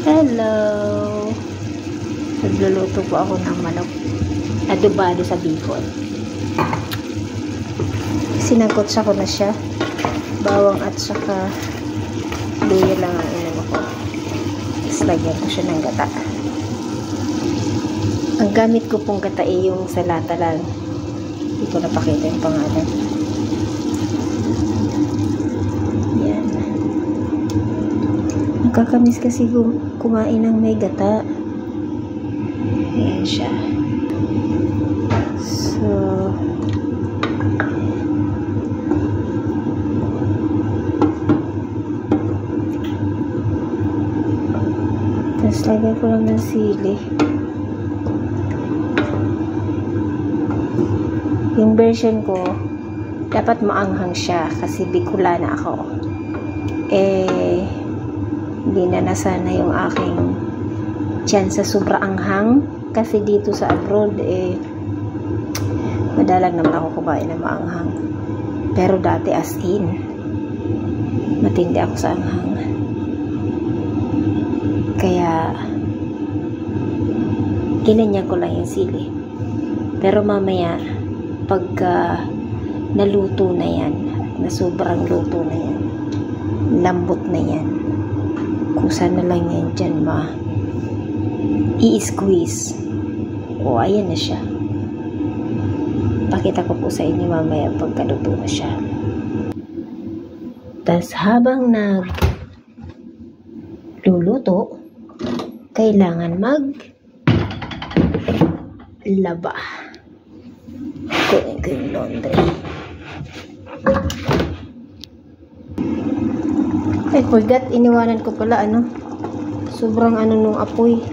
Hello! Nagluluto po ako ng manok. Adobado sa bacon. Sinangkotsa ko na siya. Bawang at saka luya lang ang inano ko. Tapos lagyan ko siya ng gata. Ang gamit ko pong gata ay yung sa lata lang. Hindi ko napakita yung pangalan. Yan. Nakakamiss kasi kumain ng may gata. Ayan siya. So, tapos lagay ko lang ng sili. Yung version ko, dapat maanghang siya kasi Bicolana ako. Hindi na nasana yung aking tiyan sa sobra anghang kasi dito sa abroad madalang naman ako kumain na maanghang. Pero dati as in, matindi ako sa anghang. Kaya ginanyan ko lang yung sili. Pero mamaya pagka naluto na yan, na sobrang luto na yan, lambot na yan, kusa na lang yan dyan i-squeeze. O ayan na siya. Pakita ko po sa inyo mamaya pagkaluto na siya. Tas habang luluto, kailangan laba. Kunin ko yung laundry. I forgot, iniwanan ko pala sobrang nung apoy.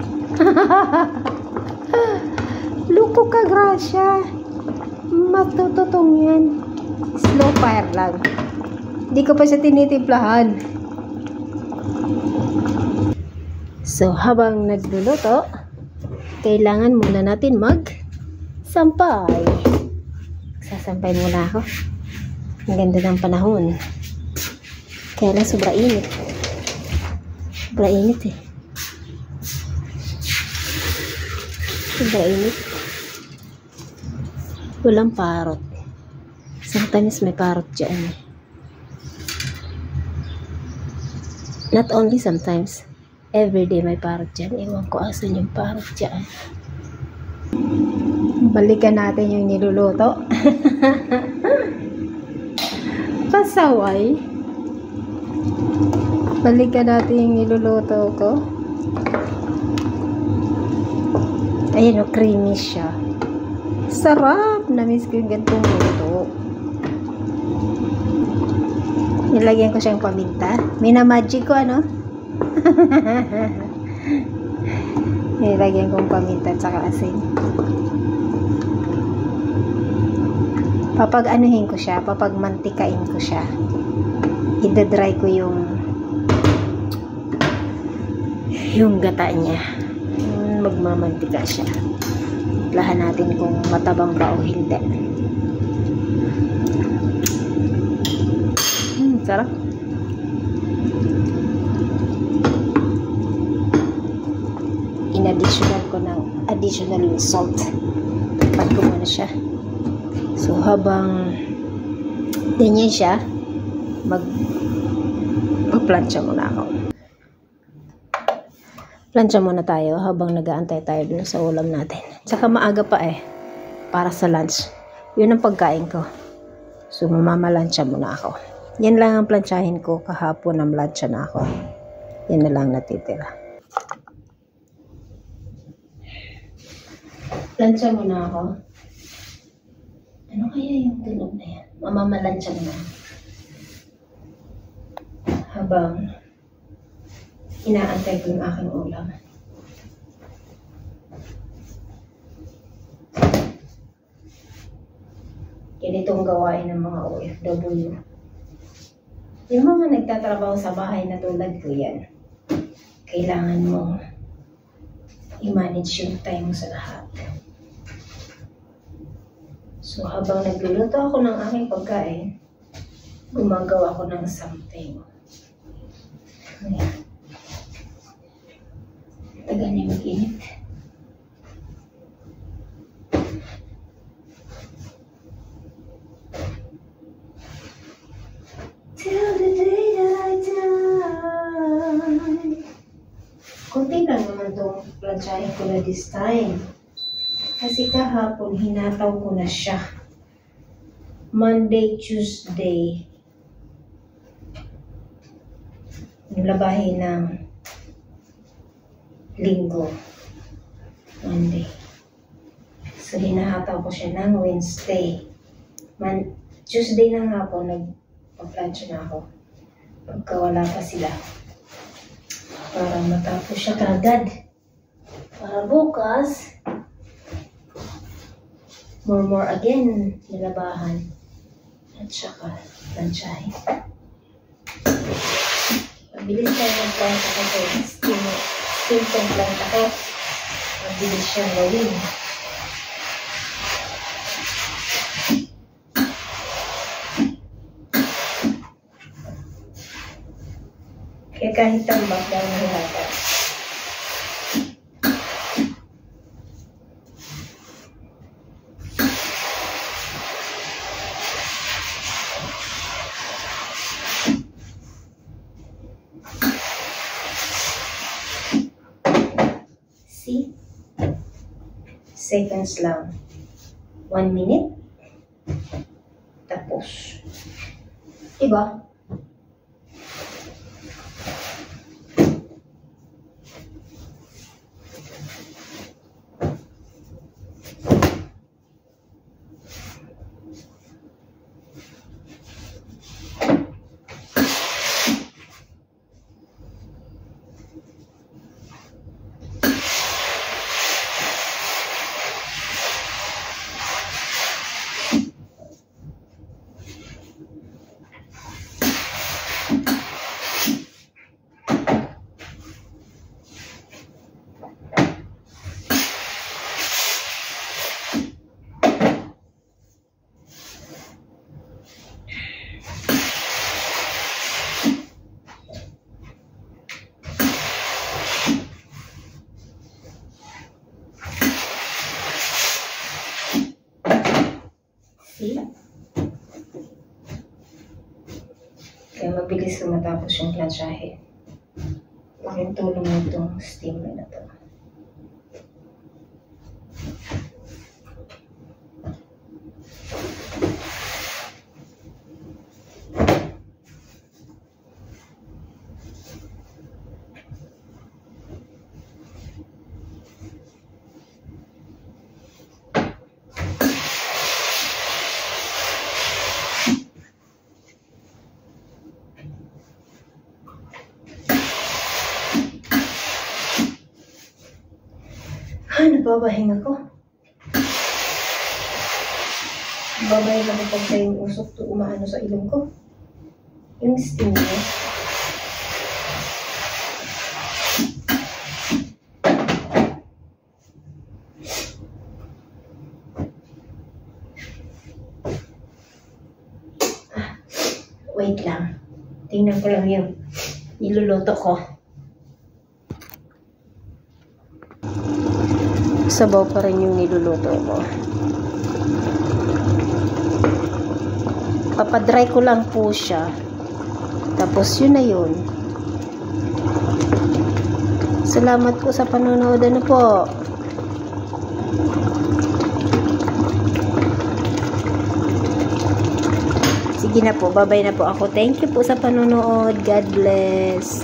Luko ka, Gracia. Matututong yan. Slow fire lang. Hindi ko pa siya tinitimplahan. So, habang nagluluto, kailangan muna natin sampay. Sasampay muna ako. Ang ganda ng panahon. Kaya lang sobra init. Sobra init eh. Sobra init. Walang parot. Sometimes may parot dyan eh. Not only sometimes. Everyday may parot dyan. Ewan ko asan yung parot dyan. Balikan natin yung niluluto. Pasaway. Balikan natin yung niluluto ko. Ayan o, creamy siya. Sarap! Namiss ko yung gantong luto. Nilagyan ko siyang paminta. Minamagic ko nilagyan kong paminta at saka asin. Papag-anuhin ko siya, papagmantikain ko siya. Idadry ko yung gata niya. Magmamantika siya. Lahan natin kung matabang ba o hindi. Sarap. In-additional ko ng additional salt. Takpan ko muna siya. So, habang ganyan siya, magplansya muna ako. Plansya muna tayo habang nag-aantay tayo dun sa ulam natin. Tsaka maaga pa para sa lunch. Yun ang pagkain ko. So, mamamalansya muna ako. Yan lang ang plansyahin ko kahapon, na malansya na ako. Yan na lang natitira. Plansya muna ako. Ano kaya yung tunog na yan? Mamamalansya na. Habang inaantay ko yung aking ulam. Ganitong gawain ng mga OFW. Yung mga nagtatrabaho sa bahay na tulad ko yan, kailangan mo i-manage yung time mo sa lahat. So, habang nagluluto ako ng aking pagkain, gumagawa ako ng something. Ayan. init. Till the day that I die. Kunti lang naman itong plansyahin ko na this time. Kasi kahapon, hinataw ko na siya. Monday, Tuesday. Labahin ng Linggo. Monday. So, hinahataw ko siya ng Wednesday. Tuesday ng hapon, nagpa-plancha na ako. Pagka wala pa sila. Para matapos siya kagad. Para bukas, more again, nilabahan. At saka, planchahin. Mabilis tayo mag-plancha kasi steam tong plancha ko. Mabilis siyang gawin. Kaya kahit tambak lang nilata. See? Seconds lang. 1 minute. Tapos. Diba? See? Kaya mabilis ko matapos yung plansyahe. Laking tulong mo itong steamer na to. Nababahinga ko. Nababahinga ko pagka yung usok to umaano sa ilong ko. Yung steam niya. Wait lang. Tingnan ko lang yung niluluto ko. Sabaw pa rin yung niluluto ko. Papadry ko lang po siya. Tapos yun na yun. Salamat po sa panonood. Ano po? Sige na po. Bye-bye na po ako. Thank you po sa panonood. God bless.